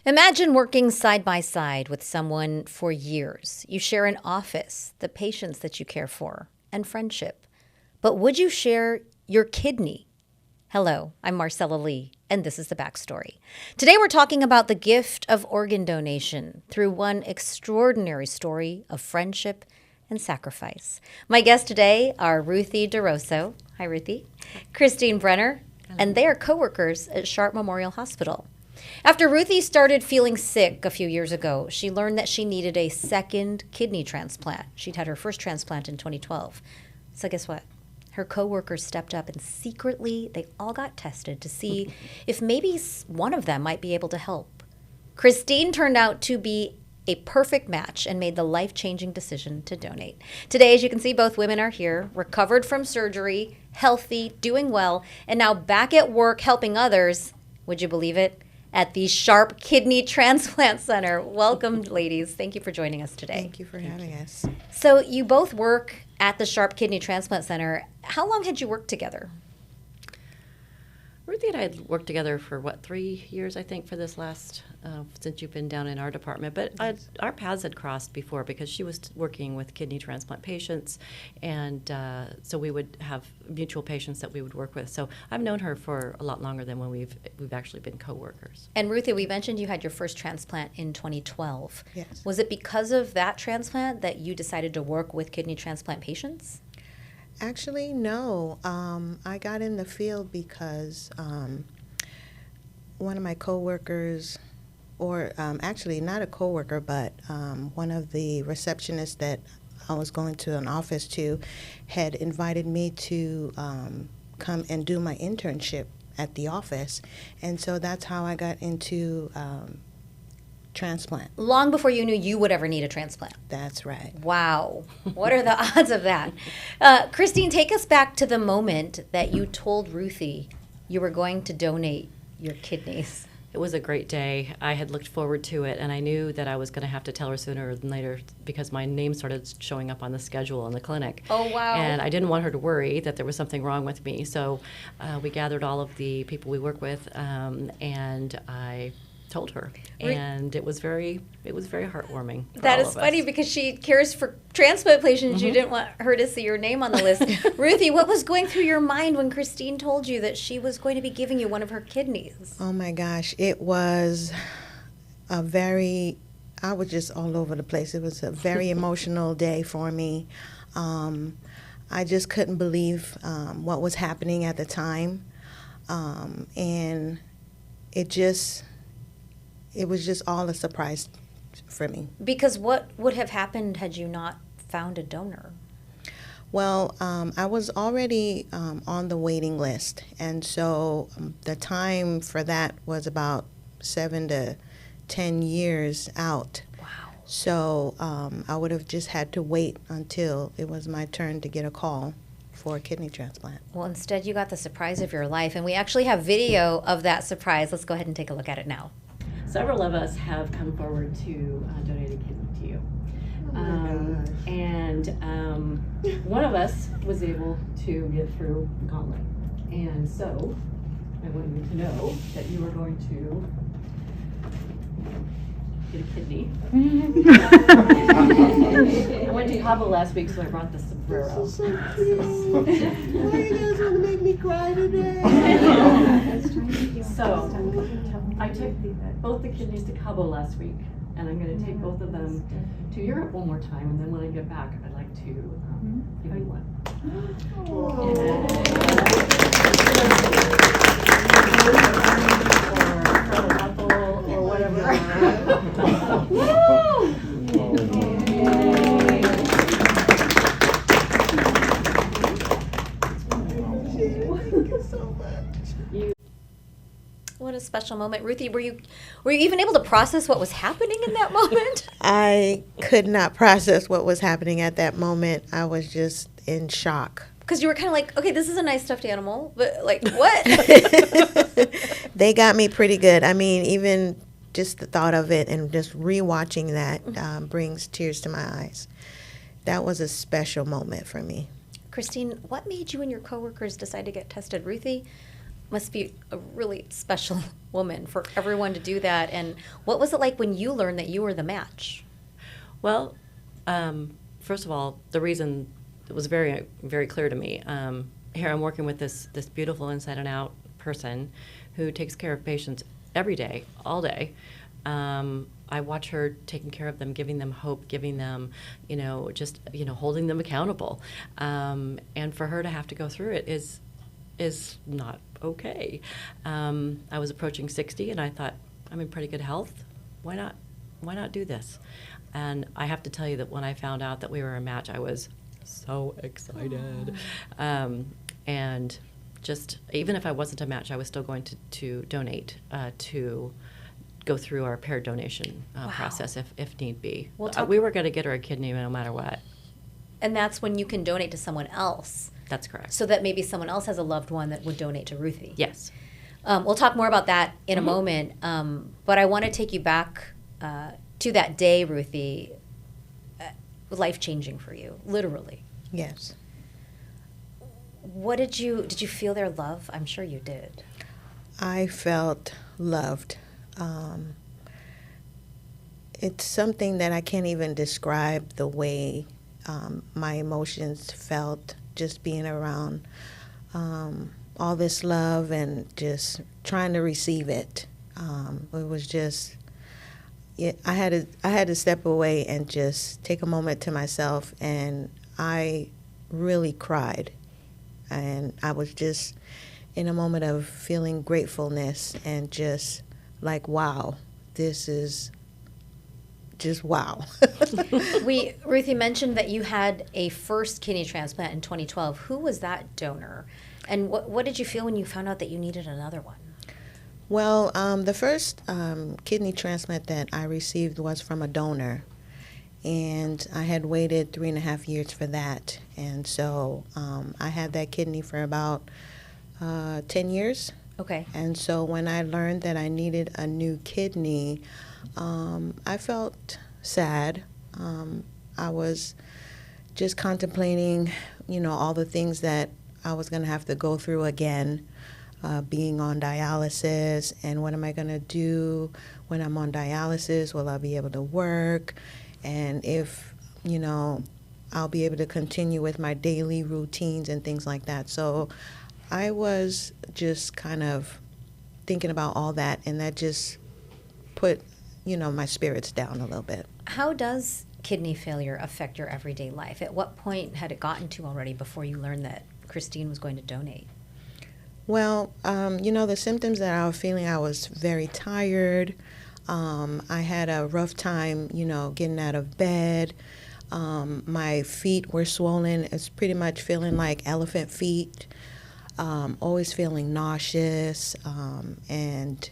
Imagine working side by side with someone for years. You share an office, the patients that you care for, and friendship. But would you share your kidney? Hello, I'm Marcella Lee, and this is The Backstory. Today we're talking about the gift of organ donation through one extraordinary story of friendship and sacrifice. My guests today are Ruthie DeRosso. Hi, Ruthie. Christine Brenner. Hello. And they are co-workers at Sharp Memorial Hospital. After Ruthie started feeling sick a few years ago, she learned that she needed a second kidney transplant. She'd had her first transplant in 2012. So guess what? Her coworkers stepped up and secretly they all got tested to see if maybe one of them might be able to help. Christine turned out to be a perfect match and made the life-changing decision to donate. Today, as you can see, both women are here, recovered from surgery, healthy, doing well, and now back at work helping others. Would you believe it? At the Sharp Kidney Transplant Center. Welcome, ladies. Thank you for joining us today. Thank you for having us. So you both work at the Sharp Kidney Transplant Center. How long had you worked together? Ruthie and I had worked together for, 3 years, I think, for this last, since you've been down in our department. But our paths had crossed before because she was working with kidney transplant patients, and so we would have mutual patients that we would work with. So I've known her for a lot longer than when we've actually been coworkers. And Ruthie, we mentioned you had your first transplant in 2012. Yes. Was it because of that transplant that you decided to work with kidney transplant patients? Actually, no. I got in the field because one of my coworkers, or actually not a coworker, but one of the receptionists that I was going to an office to had invited me to come and do my internship at the office. And so that's how I got into transplant. Long before you knew you would ever need a transplant. That's right. Wow. What are the odds of that? Christine, take us back to the moment that you told Ruthie you were going to donate your kidneys. It was a great day. I had looked forward to it, and I knew that I was going to have to tell her sooner than later because my name started showing up on the schedule in the clinic. Oh, wow. And I didn't want her to worry that there was something wrong with me. So we gathered all of the people we work with, and I told her, and it was very heartwarming. That is funny because she cares for transplant patients. You didn't want her to see your name on the list. Ruthie, what was going through your mind when Christine told you that she was going to be giving you one of her kidneys? Oh my gosh, it was I was just all over the place. It was a very emotional day for me. I just couldn't believe what was happening at the time, and it was just all a surprise for me. Because what would have happened had you not found a donor? Well, I was already on the waiting list, and so the time for that was about 7 to 10 years out. Wow. So I would have just had to wait until it was my turn to get a call for a kidney transplant. Well, instead you got the surprise of your life, and we actually have video of that surprise. Let's go ahead and take a look at it now. Several of us have come forward to donate a kidney to you. One of us was able to get through the gauntlet. And so I wanted you to know that you are going to get a kidney. I went to Cabo last week, so I brought the sombrero. This is so cute. Why you guys want to make me cry today? So I took both the kidneys to Cabo last week, and I'm going to take both of them to Europe one more time, and then when I get back, I'd like to give you one. Or an apple, or whatever. Thank you so much. What a special moment. Ruthie, were you even able to process what was happening in that moment? I could not process what was happening at that moment. I was just in shock. Because you were kind of like, okay, this is a nice stuffed animal, but like, what? They got me pretty good. I mean, even just the thought of it and just rewatching that brings tears to my eyes. That was a special moment for me. Christine, what made you and your coworkers decide to get tested? Ruthie, must be a really special woman for everyone to do that. And what was it like when you learned that you were the match? Well, first of all, the reason was very, very clear to me. Here I'm working with this beautiful inside and out person who takes care of patients every day, all day. I watch her taking care of them, giving them hope, giving them, just, holding them accountable. And for her to have to go through it is not okay. I was approaching 60 and I thought, I'm in pretty good health. Why not do this? And I have to tell you that when I found out that we were a match, I was so excited. And just, even if I wasn't a match, I was still going to donate to go through our paired donation process if need be. We were going to get her a kidney no matter what. And that's when you can donate to someone else. That's correct. So that maybe someone else has a loved one that would donate to Ruthie. Yes. We'll talk more about that in a moment. But I want to take you back to that day, Ruthie. Life-changing for you, literally. Yes. What did you feel their love? I'm sure you did. I felt loved. It's something that I can't even describe the way my emotions felt just being around all this love and just trying to receive it. It was just, I had to step away and just take a moment to myself, and I really cried. And I was just in a moment of feeling gratefulness and just like, wow, this is just wow. Ruthie mentioned that you had a first kidney transplant in 2012. Who was that donor? And what did you feel when you found out that you needed another one? Well, the first kidney transplant that I received was from a donor. And I had waited 3.5 years for that. And so I had that kidney for about 10 years. Okay. And so when I learned that I needed a new kidney, I felt sad. I was just contemplating, all the things that I was going to have to go through again, being on dialysis, and what am I going to do when I'm on dialysis? Will I be able to work? And if, I'll be able to continue with my daily routines and things like that. So I was just kind of thinking about all that, and that just put, my spirits down a little bit. How does kidney failure affect your everyday life? At what point had it gotten to already before you learned that Christine was going to donate? Well, the symptoms that I was feeling, I was very tired. I had a rough time, getting out of bed. My feet were swollen. It's pretty much feeling like elephant feet. Always feeling nauseous. And,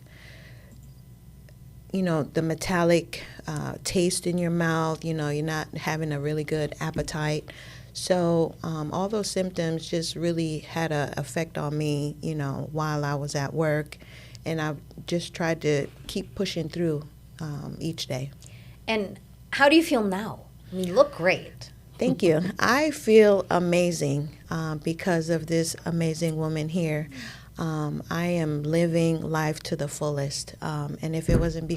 the metallic taste in your mouth, you're not having a really good appetite. So all those symptoms just really had an effect on me, while I was at work. And I just tried to keep pushing through each day. And how do you feel now? I mean, you look great. Thank you. I feel amazing because of this amazing woman here. I am living life to the fullest. And if it wasn't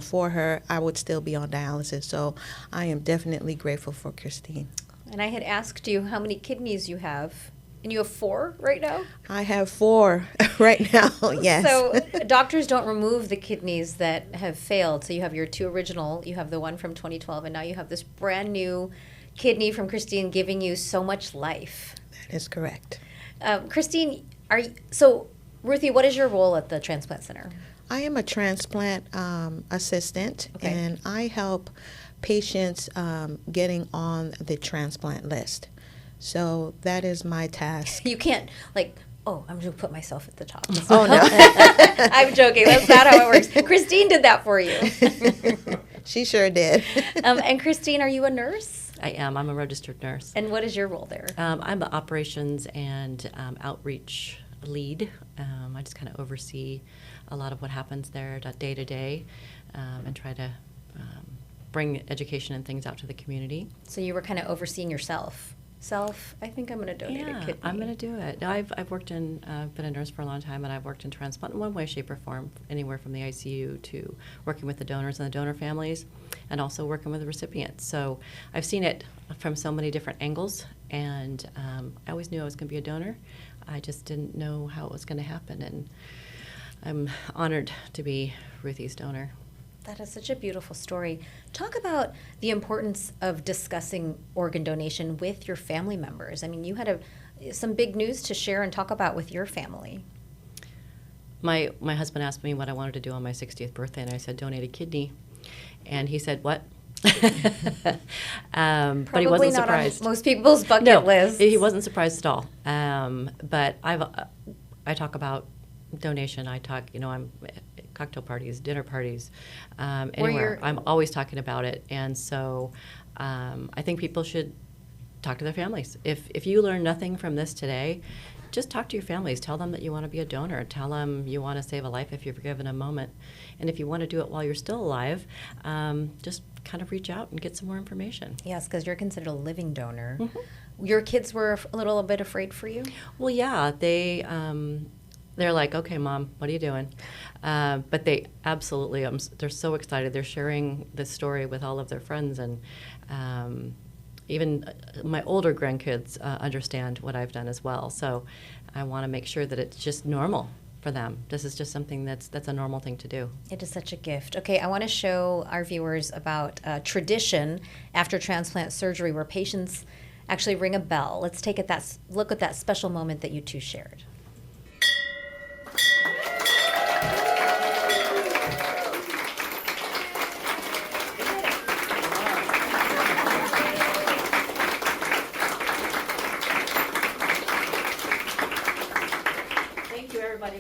for her, I would still be on dialysis. So I am definitely grateful for Christine. And I had asked you how many kidneys you have. And you have 4 right now? I have 4 right now, yes. So doctors don't remove the kidneys that have failed. So you have your 2 original, you have the one from 2012, and now you have this brand new kidney from Christine giving you so much life. That is correct. Christine, so Ruthie, what is your role at the transplant center? I am a transplant assistant, Okay. and I help patients getting on the transplant list. So that is my task. You can't, I'm going to put myself at the top. Oh, no. I'm joking. That's not how it works. Christine did that for you. She sure did. And Christine, are you a nurse? I am. I'm a registered nurse. And what is your role there? I'm the operations and outreach lead. I just kind of oversee a lot of what happens there day to day and try to bring education and things out to the community. So you were kind of overseeing yourself. self, I think I'm going to donate a kidney. I'm going to do it. I've worked in, been a nurse for a long time, and I've worked in transplant in one way, shape, or form, anywhere from the ICU to working with the donors and the donor families, and also working with the recipients. So I've seen it from so many different angles, and I always knew I was going to be a donor. I just didn't know how it was going to happen, and I'm honored to be Ruthie's donor. That is such a beautiful story. Talk about the importance of discussing organ donation with your family members. I mean, you had some big news to share and talk about with your family. My husband asked me what I wanted to do on my 60th birthday, and I said, donate a kidney. And he said, what? But he wasn't surprised. On most people's bucket list. He wasn't surprised at all. But I talk about donation. I talk, I'm cocktail parties, dinner parties, anywhere. I'm always talking about it. And so I think people should talk to their families. If you learn nothing from this today, just talk to your families. Tell them that you want to be a donor. Tell them you want to save a life if you're given a moment. And if you want to do it while you're still alive, just kind of reach out and get some more information. Yes, because you're considered a living donor. Mm-hmm. Your kids were a little bit afraid for you? Well, yeah. They're like, okay, Mom, what are you doing? But they absolutely, they're so excited. They're sharing this story with all of their friends, and even my older grandkids understand what I've done as well. So I want to make sure that it's just normal for them. This is just something that's a normal thing to do. It is such a gift. Okay, I want to show our viewers about a tradition after transplant surgery where patients actually ring a bell. Let's look at that special moment that you two shared.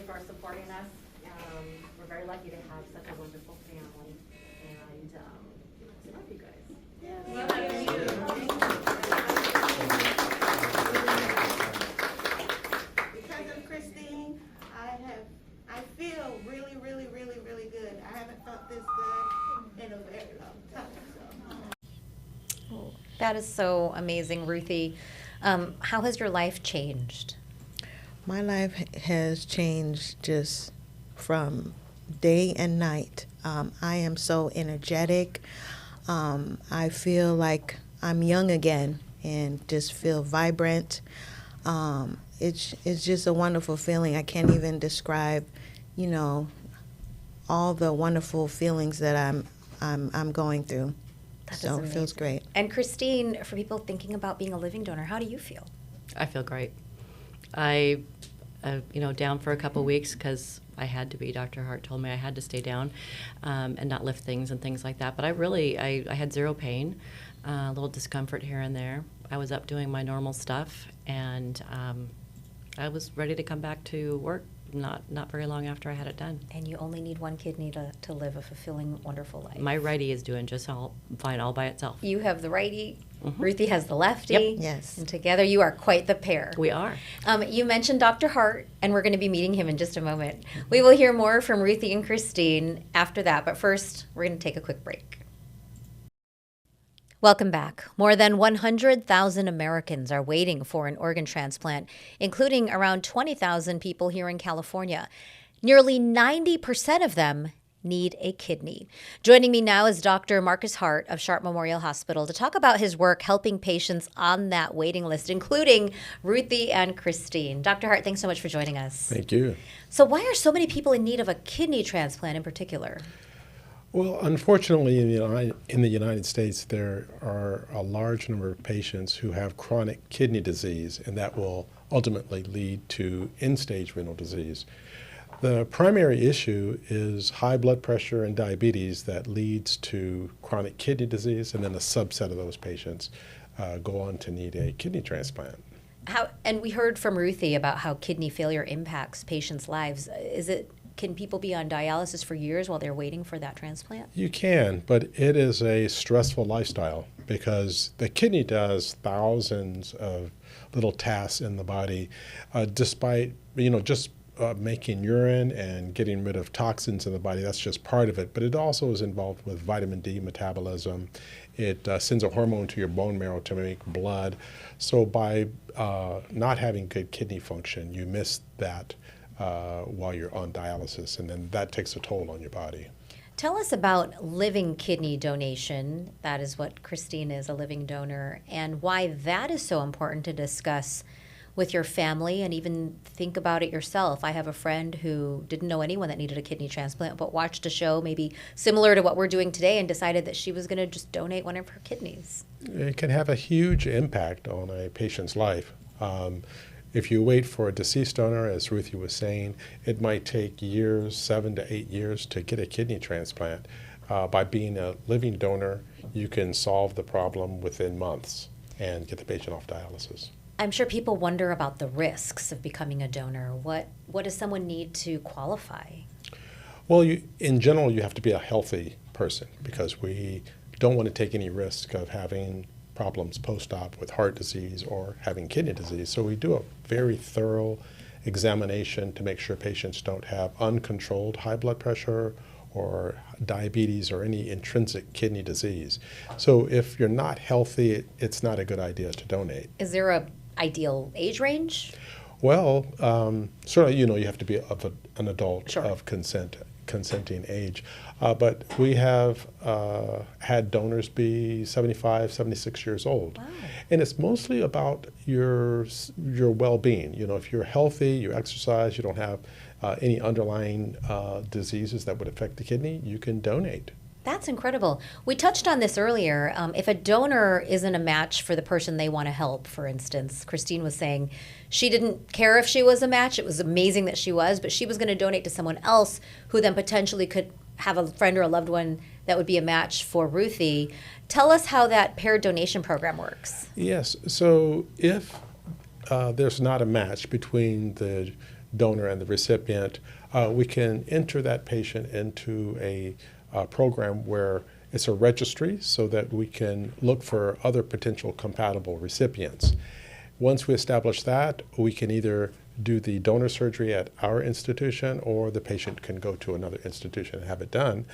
For supporting us. We're very lucky to have such a wonderful family, and I love you guys. Because of Christine, I feel really, really, really, really good. I haven't felt this good in a very long time. Oh, that is so amazing, Ruthie. How has your life changed? My life has changed just from day and night. I am so energetic. I feel like I'm young again and just feel vibrant. It's just a wonderful feeling. I can't even describe, all the wonderful feelings that I'm going through. So it feels great. And Christine, for people thinking about being a living donor, how do you feel? I feel great. I, down for a couple weeks because I had to be. Dr. Hart told me I had to stay down and not lift things and things like that. But I had zero pain, a little discomfort here and there. I was up doing my normal stuff, and I was ready to come back to work not very long after I had it done. And you only need one kidney to live a fulfilling, wonderful life. My righty is doing just fine all by itself. You have the righty. Mm-hmm. Ruthie has the lefty. Yep. Yes. And together you are quite the pair. We are. You mentioned Dr. Hart, and we're going to be meeting him in just a moment. We will hear more from Ruthie and Christine after that, but first, we're going to take a quick break. Welcome back. More than 100,000 Americans are waiting for an organ transplant, including around 20,000 people here in California. Nearly 90% of them need a kidney. Joining me now is Dr. Marcus Hart of Sharp Memorial Hospital to talk about his work helping patients on that waiting list, including Ruthie and Christine. Dr. Hart, thanks so much for joining us. Thank you. So why are so many people in need of a kidney transplant in particular? Well, unfortunately, in the United States, there are a large number of patients who have chronic kidney disease, and that will ultimately lead to end-stage renal disease. The primary issue is high blood pressure and diabetes that leads to chronic kidney disease, and then a subset of those patients go on to need a kidney transplant. And we heard from Ruthie about how kidney failure impacts patients' lives. Can people be on dialysis for years while they're waiting for that transplant? You can, but it is a stressful lifestyle because the kidney does thousands of little tasks in the body, despite, just making urine and getting rid of toxins in the body. That's just part of it, but it also is involved with vitamin D metabolism. It sends a hormone to your bone marrow to make blood. So by not having good kidney function, you miss that while you're on dialysis, and then that takes a toll on your body. Tell us about living kidney donation. That is what Christine is, a living donor, and why that is so important to discuss with your family and even think about it yourself. I have a friend who didn't know anyone that needed a kidney transplant, but watched a show maybe similar to what we're doing today and decided that she was going to just donate one of her kidneys. It can have a huge impact on a patient's life. If you wait for a deceased donor, as Ruthie was saying, it might take years, 7 to 8 years, to get a kidney transplant. By being a living donor, you can solve the problem within months and get the patient off dialysis. I'm sure people wonder about the risks of becoming a donor. What does someone need to qualify? Well, in general, you have to be a healthy person because we don't want to take any risk of having problems post-op with heart disease or having kidney disease. So we do a very thorough examination to make sure patients don't have uncontrolled high blood pressure or diabetes or any intrinsic kidney disease. So if you're not healthy, it's not a good idea to donate. Is there a ideal age range? Well, certainly, you have to be of an adult Sure. of consenting age. But we have had donors be 75, 76 years old. Wow. And it's mostly about your well-being. If you're healthy, you exercise, you don't have any underlying diseases that would affect the kidney, you can donate. That's incredible. We touched on this earlier. If a donor isn't a match for the person they want to help, for instance, Christine was saying she didn't care if she was a match. It was amazing that she was, but she was going to donate to someone else who then potentially could have a friend or a loved one that would be a match for Ruthie. Tell us how that paired donation program works. Yes. So if there's not a match between the donor and the recipient, we can enter that patient into a program where it's a registry so that we can look for other potential compatible recipients. Once we establish that, we can either do the donor surgery at our institution or the patient can go to another institution and have it done.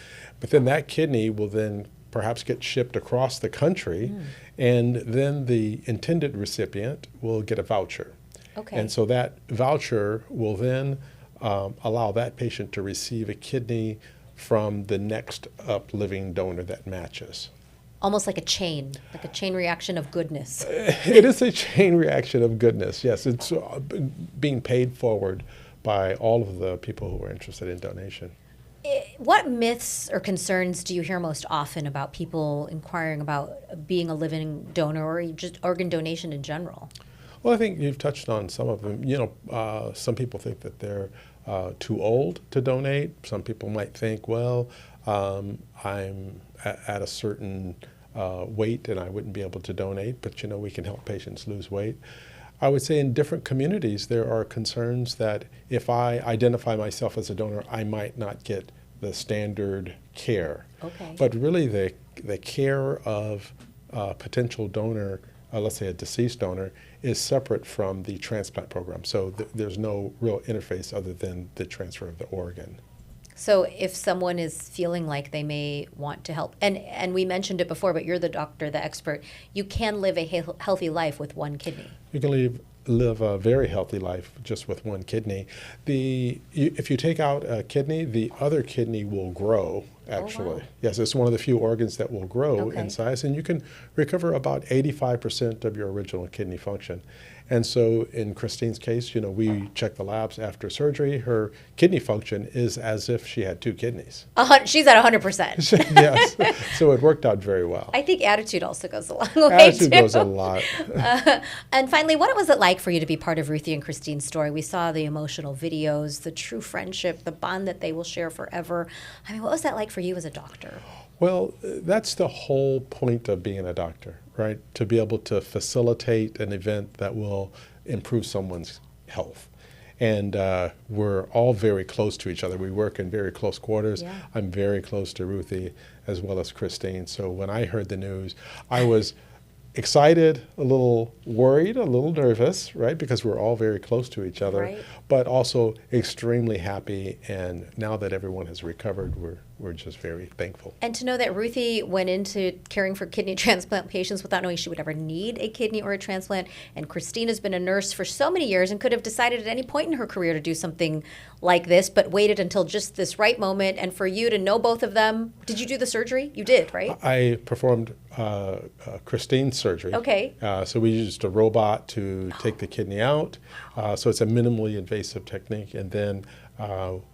But then that kidney will then perhaps get shipped across the country and then the intended recipient will get a voucher. Okay. And so that voucher will then allow that patient to receive a kidney from the next up living donor that matches. Almost like a chain reaction of goodness. It is a chain reaction of goodness, yes. It's being paid forward by all of the people who are interested in donation. What myths or concerns do you hear most often about people inquiring about being a living donor or just organ donation in general? Well, I think you've touched on some of them. Some people think that they're too old to donate. Some people might think, well, I'm at a certain weight and I wouldn't be able to donate, but we can help patients lose weight. I would say in different communities there are concerns that if I identify myself as a donor, I might not get the standard care. Okay. But really the care of a potential donor, let's say a deceased donor, is separate from the transplant program. So there's no real interface other than the transfer of the organ. So if someone is feeling like they may want to help, and we mentioned it before, but you're the doctor, the expert, you can live a healthy life with one kidney. You can live a very healthy life just with one kidney. If you take out a kidney, the other kidney will grow, actually. Oh, wow. Yes, it's one of the few organs that will grow Okay. in size, and you can recover about 85% of your original kidney function. And so in Christine's case, we check the labs after surgery. Her kidney function is as if she had two kidneys. She's at 100%. Yes, so it worked out very well. I think attitude also goes a long way, Attitude too. goes a lot. And finally, what was it like for you to be part of Ruthie and Christine's story? We saw the emotional videos, the true friendship, the bond that they will share forever. I mean, what was that like for you as a doctor? Well, that's the whole point of being a doctor, right? To be able to facilitate an event that will improve someone's health. And we're all very close to each other. We work in very close quarters. Yeah. I'm very close to Ruthie as well as Christine. So when I heard the news, I was excited, a little worried, a little nervous, right? Because we're all very close to each other, Right. but also extremely happy. And now that everyone has recovered, we're we're just very thankful. And to know that Ruthie went into caring for kidney transplant patients without knowing she would ever need a kidney or a transplant. And Christine has been a nurse for so many years and could have decided at any point in her career to do something like this, but waited until just this right moment. And for you to know both of them, did you do the surgery? You did, right? I performed Christine's surgery. Okay. So we used a robot to take the kidney out. So it's a minimally invasive technique. And then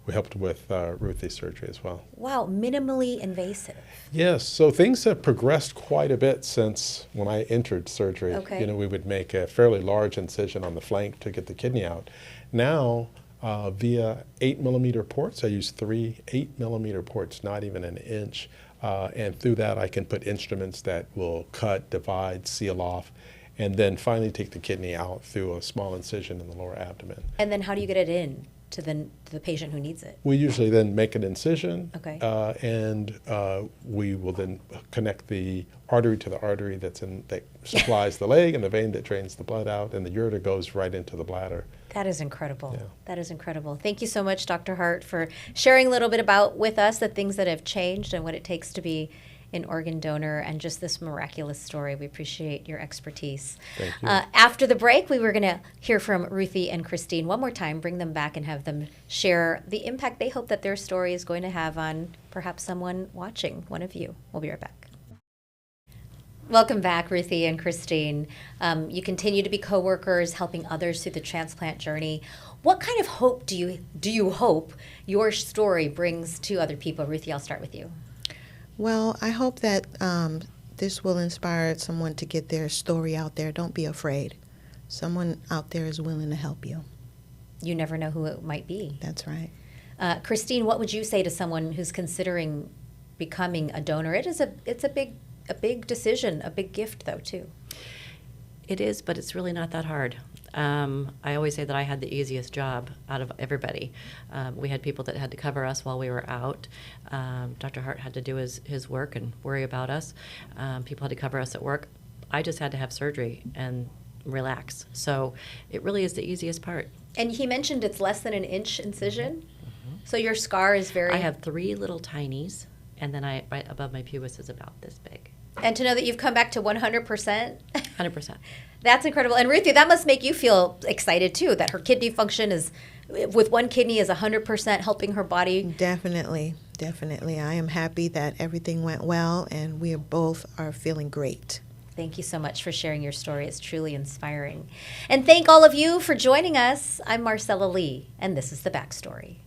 we helped with Ruthie's surgery as well. Wow, minimally invasive. Yes, so things have progressed quite a bit since when I entered surgery. Okay. You know, we would make a fairly large incision on the flank to get the kidney out. Now, via 8mm ports, I use 3 8mm ports, not even an inch. And through that, I can put instruments that will cut, divide, seal off, and then finally take the kidney out through a small incision in the lower abdomen. And then how do you get it in to the patient who needs it? We usually then make an incision, Okay. and we will then connect the artery to the artery that supplies the leg, and the vein that drains the blood out, and the ureter goes right into the bladder. That is incredible. Yeah. That is incredible. Thank you so much, Dr. Hart, for sharing a little bit about with us the things that have changed and what it takes to be an organ donor and just this miraculous story. We appreciate your expertise. Thank you. After the break, we were going to hear from Ruthie and Christine one more time, bring them back and have them share the impact they hope that their story is going to have on perhaps someone watching, one of you. We'll be right back. Welcome back, Ruthie and Christine. You continue to be co-workers, helping others through the transplant journey. What kind of hope do you hope your story brings to other people? Ruthie, I'll start with you. Well, I hope that this will inspire someone to get their story out there. Don't be afraid. Someone out there is willing to help you. You never know who it might be. That's right. Christine, what would you say to someone who's considering becoming a donor? It's a big decision, a big gift, though, too. It is, but it's really not that hard. I always say that I had the easiest job out of everybody. We had people that had to cover us while we were out. Dr. Hart had to do his work and worry about us. People had to cover us at work. I just had to have surgery and relax. So it really is the easiest part. And he mentioned it's less than an inch incision. So your scar is very... I have 3 little tinies, and then right above my pubis is about this big. And to know that you've come back to 100%. 100%. That's incredible. And Ruthie, that must make you feel excited too, that her kidney function is, with one kidney, is 100% helping her body. Definitely, definitely. I am happy that everything went well, and we both are feeling great. Thank you so much for sharing your story. It's truly inspiring. And thank all of you for joining us. I'm Marcella Lee, and this is The Backstory.